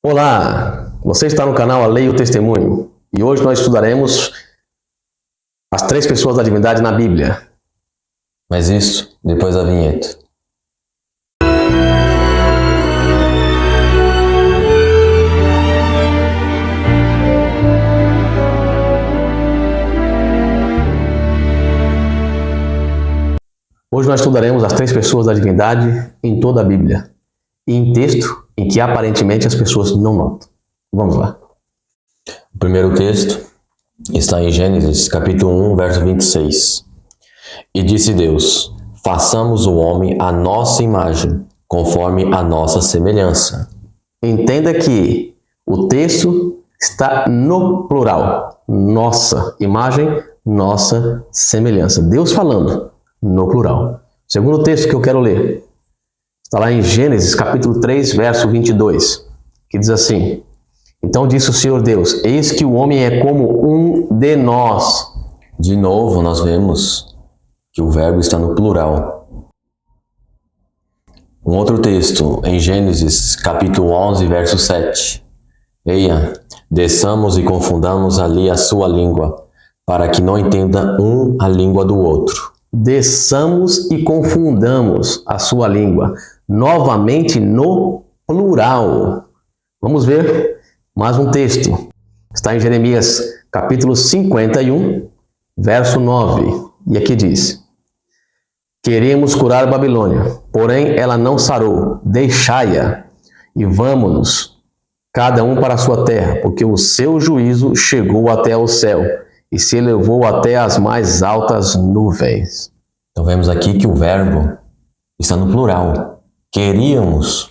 Olá, você está no canal A Lei e o Testemunho e hoje nós estudaremos as três pessoas da divindade na Bíblia. Mas isso depois da vinheta. Hoje nós estudaremos as três pessoas da divindade em toda a Bíblia e em texto em que aparentemente as pessoas não notam. Vamos lá. O primeiro texto está em Gênesis, capítulo 1, verso 26. E disse Deus: façamos o homem à nossa imagem, conforme a nossa semelhança. Entenda que o texto está no plural. Nossa imagem, nossa semelhança. Deus falando no plural. O segundo texto que eu quero ler está lá em Gênesis, capítulo 3, verso 22, que diz assim: então disse o Senhor Deus, eis que o homem é como um de nós. De novo, nós vemos que o verbo está no plural. Um outro texto, em Gênesis, capítulo 11, verso 7. Eia, desçamos e confundamos ali a sua língua, para que não entenda um a língua do outro. Desçamos e confundamos a sua língua. Novamente no plural. Vamos ver mais um texto. Está em Jeremias, capítulo 51, verso 9. E aqui diz: queremos curar Babilônia, porém ela não sarou. Deixai-a e vamos-nos, cada um para a sua terra, porque o seu juízo chegou até o céu e se elevou até as mais altas nuvens. Então vemos aqui que o verbo está no plural. Queríamos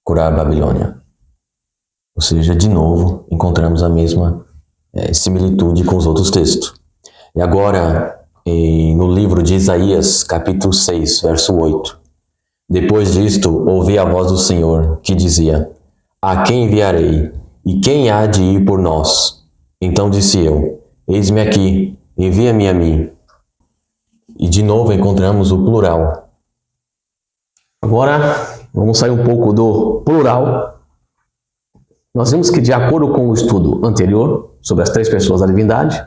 curar a Babilônia. Ou seja, de novo, encontramos a mesma similitude com os outros textos. E agora, no livro de Isaías, capítulo 6, verso 8. Depois disto, ouvi a voz do Senhor, que dizia: a quem enviarei? E quem há de ir por nós? Então disse eu: eis-me aqui, envia-me a mim. E de novo encontramos o plural. Agora, vamos sair um pouco do plural. Nós vimos que, de acordo com o estudo anterior sobre as três pessoas da divindade,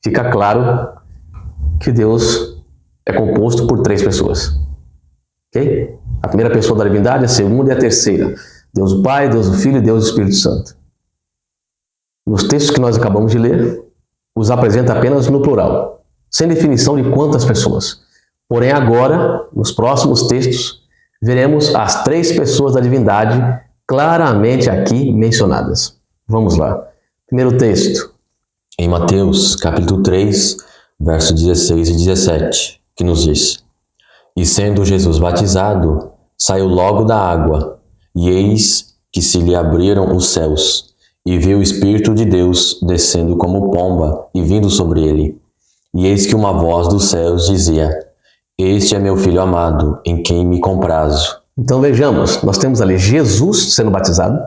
fica claro que Deus é composto por três pessoas. Ok? A primeira pessoa da divindade, a segunda e a terceira. Deus o Pai, Deus o Filho e Deus o Espírito Santo. Nos textos que nós acabamos de ler, os apresenta apenas no plural, sem definição de quantas pessoas. Porém, agora, nos próximos textos, veremos as três pessoas da divindade claramente aqui mencionadas. Vamos lá. Primeiro texto. Em Mateus, capítulo 3, versos 16 e 17, que nos diz: e sendo Jesus batizado, saiu logo da água, e eis que se lhe abriram os céus, e viu o Espírito de Deus descendo como pomba e vindo sobre ele. E eis que uma voz dos céus dizia: este é meu Filho amado, em quem me comprazo. Então vejamos, nós temos ali Jesus sendo batizado,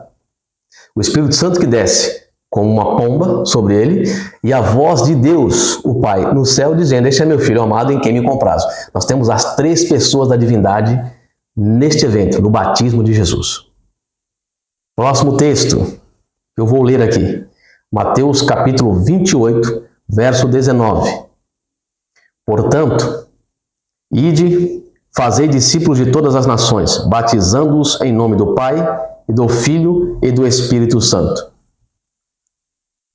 o Espírito Santo que desce como uma pomba sobre ele, e a voz de Deus, o Pai, no céu dizendo: este é meu Filho amado, em quem me comprazo. Nós temos as três pessoas da divindade neste evento, no batismo de Jesus. Próximo texto que eu vou ler aqui, Mateus capítulo 28, verso 19. Portanto, ide, fazei discípulos de todas as nações, batizando-os em nome do Pai, e do Filho e do Espírito Santo.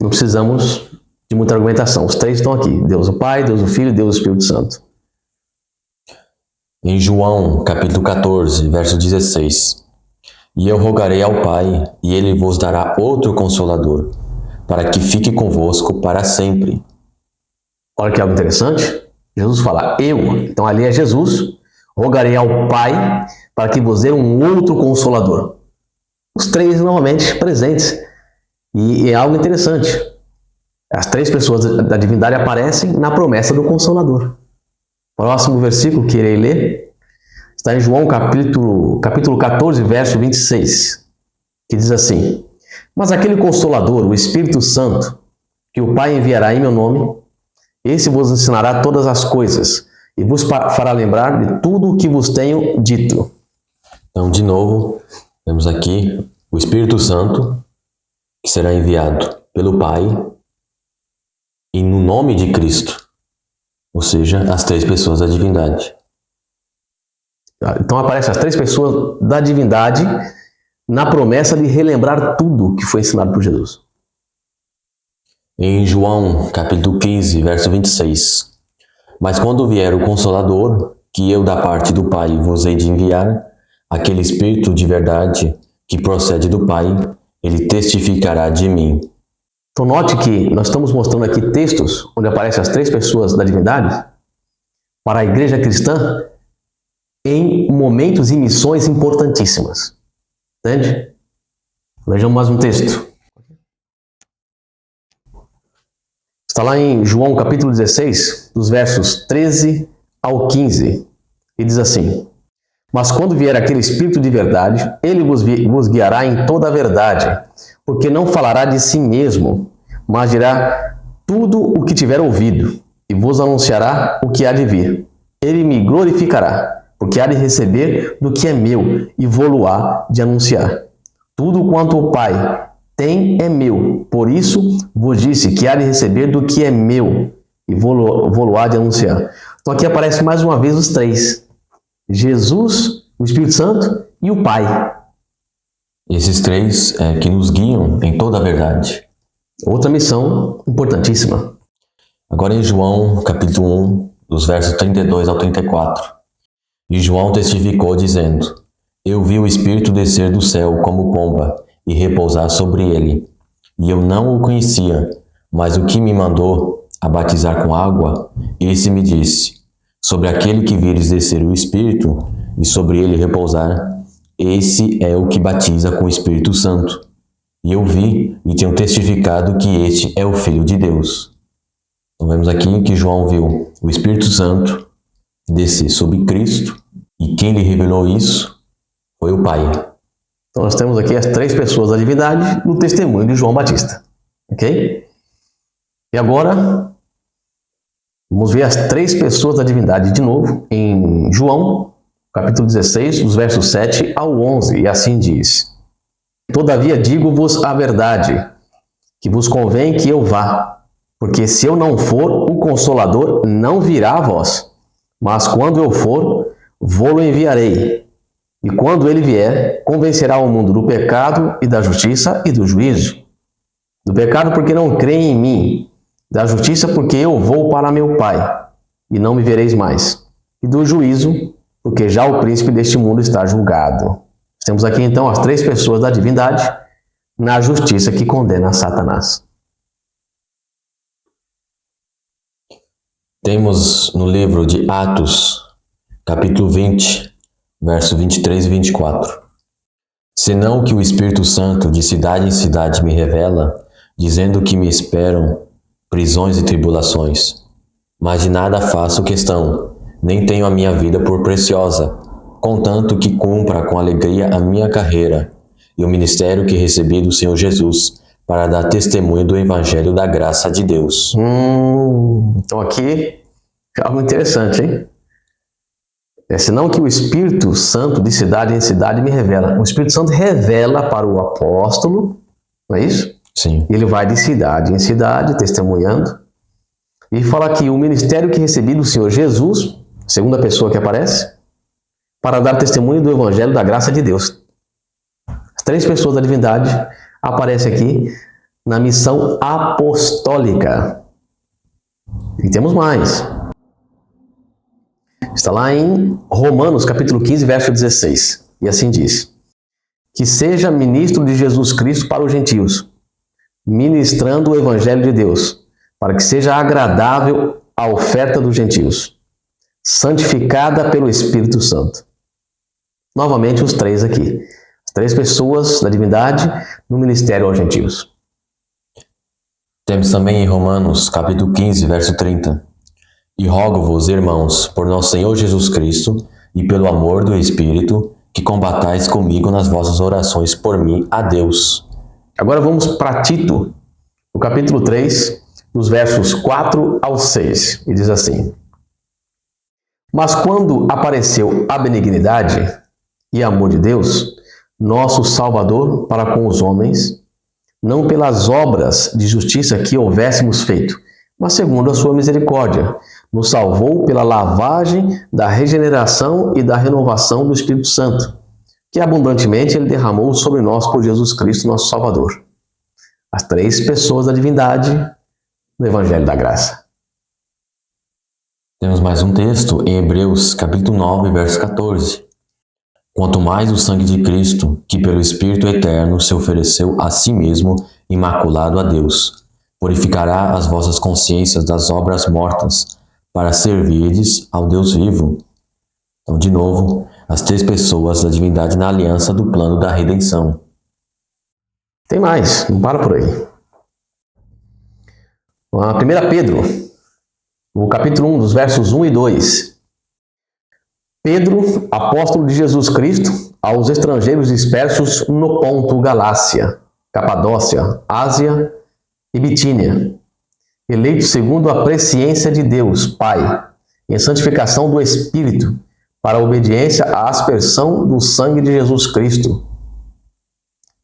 Não precisamos de muita argumentação. Os três estão aqui. Deus o Pai, Deus o Filho e Deus o Espírito Santo. Em João, capítulo 14, verso 16. E eu rogarei ao Pai, e ele vos dará outro Consolador, para que fique convosco para sempre. Olha que algo interessante. Jesus fala: eu. Então ali é Jesus. Rogarei ao Pai para que vos dê um outro Consolador. Os três novamente presentes. E é algo interessante. As três pessoas da divindade aparecem na promessa do Consolador. Próximo versículo que irei ler está em João capítulo 14, verso 26, que diz assim: mas aquele Consolador, o Espírito Santo, que o Pai enviará em meu nome, esse vos ensinará todas as coisas e vos fará lembrar de tudo o que vos tenho dito. Então, de novo, temos aqui o Espírito Santo, que será enviado pelo Pai, e no nome de Cristo, ou seja, as três pessoas da divindade. Então aparecem as três pessoas da divindade na promessa de relembrar tudo que foi ensinado por Jesus. Em João, capítulo 15, verso 26. Mas quando vier o Consolador, que eu da parte do Pai vos hei de enviar, aquele Espírito de verdade que procede do Pai, ele testificará de mim. Então note que nós estamos mostrando aqui textos onde aparecem as três pessoas da divindade para a igreja cristã em momentos e missões importantíssimas. Entende? Vejamos mais um texto. Está lá em João capítulo 16, dos versos 13 ao 15. E diz assim: Mas quando vier aquele Espírito de verdade, ele vos guiará em toda a verdade, porque não falará de si mesmo, mas dirá tudo o que tiver ouvido, e vos anunciará o que há de vir. Ele me glorificará, porque há de receber do que é meu, e vou-lo-á de anunciar. Tudo quanto o Pai tem é meu, por isso vos disse que há de receber do que é meu, e vou-lo-á de anunciar. Então aqui aparece mais uma vez os três: Jesus, o Espírito Santo e o Pai. Esses três que nos guiam em toda a verdade. Outra missão importantíssima. Agora em João, capítulo 1, dos versos 32 ao 34. E João testificou, dizendo: Eu vi o Espírito descer do céu como pomba e repousar sobre ele. E eu não o conhecia, mas o que me mandou a batizar com água, esse me disse: Sobre aquele que vires descer o Espírito e sobre ele repousar, esse é o que batiza com o Espírito Santo. E eu vi e tenho testificado que este é o Filho de Deus. Então vemos aqui que João viu o Espírito Santo descer sobre Cristo, e quem lhe revelou isso foi o Pai. Então nós temos aqui as três pessoas da divindade no testemunho de João Batista. Ok? E agora, vamos ver as três pessoas da divindade de novo em João, capítulo 16, dos versos 7 ao 11. E assim diz: Todavia digo-vos a verdade, que vos convém que eu vá, porque se eu não for, o Consolador não virá a vós. Mas quando eu for, vou-lo enviarei. E quando ele vier, convencerá o mundo do pecado e da justiça e do juízo. Do pecado porque não creem em mim, da justiça porque eu vou para meu Pai, e não me vereis mais. E do juízo porque já o príncipe deste mundo está julgado. Temos aqui então as três pessoas da divindade na justiça que condena Satanás. Temos no livro de Atos, capítulo 20, verso 23 e 24. Senão que o Espírito Santo de cidade em cidade me revela, dizendo que me esperam prisões e tribulações. Mas de nada faço questão, nem tenho a minha vida por preciosa, contanto que cumpra com alegria a minha carreira e o ministério que recebi do Senhor Jesus, para dar testemunho do Evangelho da graça de Deus. Então aqui, algo interessante, hein? Senão que o Espírito Santo de cidade em cidade me revela. O Espírito Santo revela para o apóstolo, não é isso? Sim. Ele vai de cidade em cidade, testemunhando. E fala aqui, o ministério que recebi do Senhor Jesus, segunda pessoa que aparece, para dar testemunho do Evangelho da graça de Deus. As três pessoas da divindade aparecem aqui na missão apostólica. E temos mais. Está lá em Romanos, capítulo 15, verso 16. E assim diz: Que seja ministro de Jesus Cristo para os gentios, ministrando o Evangelho de Deus, para que seja agradável a oferta dos gentios, santificada pelo Espírito Santo. Novamente os três aqui. As três pessoas da divindade no ministério aos gentios. Temos também em Romanos, capítulo 15, verso 30. E rogo-vos, irmãos, por nosso Senhor Jesus Cristo e pelo amor do Espírito, que combatais comigo nas vossas orações por mim a Deus. Agora vamos para Tito, no capítulo 3, dos versos 4 ao 6. E diz assim: Mas quando apareceu a benignidade e amor de Deus, nosso Salvador para com os homens, não pelas obras de justiça que houvéssemos feito, mas segundo a sua misericórdia, nos salvou pela lavagem da regeneração e da renovação do Espírito Santo, que abundantemente Ele derramou sobre nós por Jesus Cristo, nosso Salvador. As três pessoas da divindade no Evangelho da Graça. Temos mais um texto em Hebreus, capítulo 9, verso 14. Quanto mais o sangue de Cristo, que pelo Espírito Eterno se ofereceu a si mesmo, imaculado a Deus, purificará as vossas consciências das obras mortas, para servirdes ao Deus vivo. Então, de novo, as três pessoas da divindade na aliança do plano da redenção. Tem mais, não para por aí. 1 Pedro, no capítulo 1, dos versos 1 e 2. Pedro, apóstolo de Jesus Cristo, aos estrangeiros dispersos no Ponto, Galácia, Capadócia, Ásia e Bitínia, eleitos segundo a presciência de Deus, Pai, em santificação do Espírito, para a obediência à aspersão do sangue de Jesus Cristo.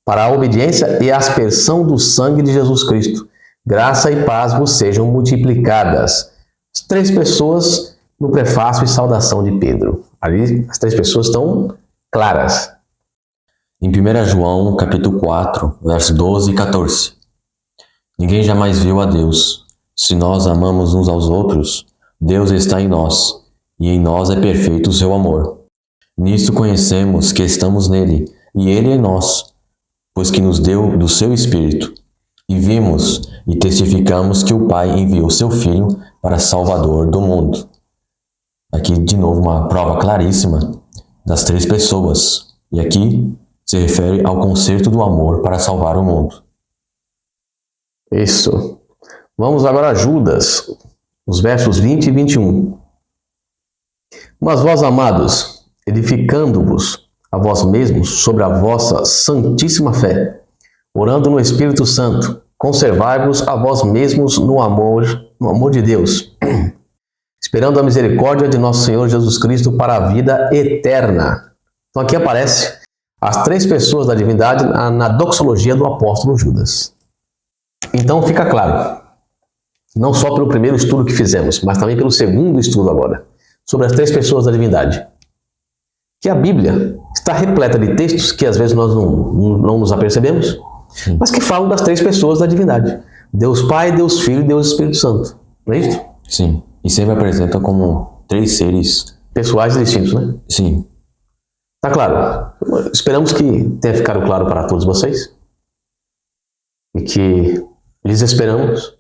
Para a obediência e aspersão do sangue de Jesus Cristo. Graça e paz vos sejam multiplicadas. As três pessoas no prefácio e saudação de Pedro. Ali as três pessoas estão claras. Em 1 João, capítulo 4, versos 12 e 14. Ninguém jamais viu a Deus. Se nós amamos uns aos outros, Deus está em nós, e em nós é perfeito o seu amor. Nisto conhecemos que estamos nele, e ele em nós, pois que nos deu do seu Espírito. E vimos e testificamos que o Pai enviou seu Filho para Salvador do mundo. Aqui, de novo, uma prova claríssima das três pessoas. E aqui se refere ao concerto do amor para salvar o mundo. Isso. Vamos agora a Judas, os versos 20 e 21. Mas vós, amados, edificando-vos a vós mesmos sobre a vossa santíssima fé, orando no Espírito Santo, conservai-vos a vós mesmos no amor de Deus, esperando a misericórdia de nosso Senhor Jesus Cristo para a vida eterna. Então aqui aparece as três pessoas da divindade na doxologia do apóstolo Judas. Então fica claro, não só pelo primeiro estudo que fizemos, mas também pelo segundo estudo agora, sobre as três pessoas da divindade, que a Bíblia está repleta de textos que às vezes nós não nos apercebemos, mas que falam das três pessoas da divindade. Deus Pai, Deus Filho e Deus Espírito Santo. Não é isso? Sim. E sempre apresenta como três seres pessoais e distintos, né? Sim. Tá claro. Esperamos que tenha ficado claro para todos vocês. E que lhes esperamos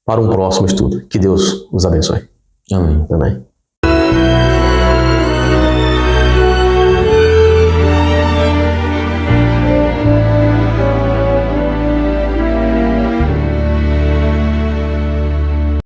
para um próximo estudo. Que Deus nos abençoe. Amém. Amém.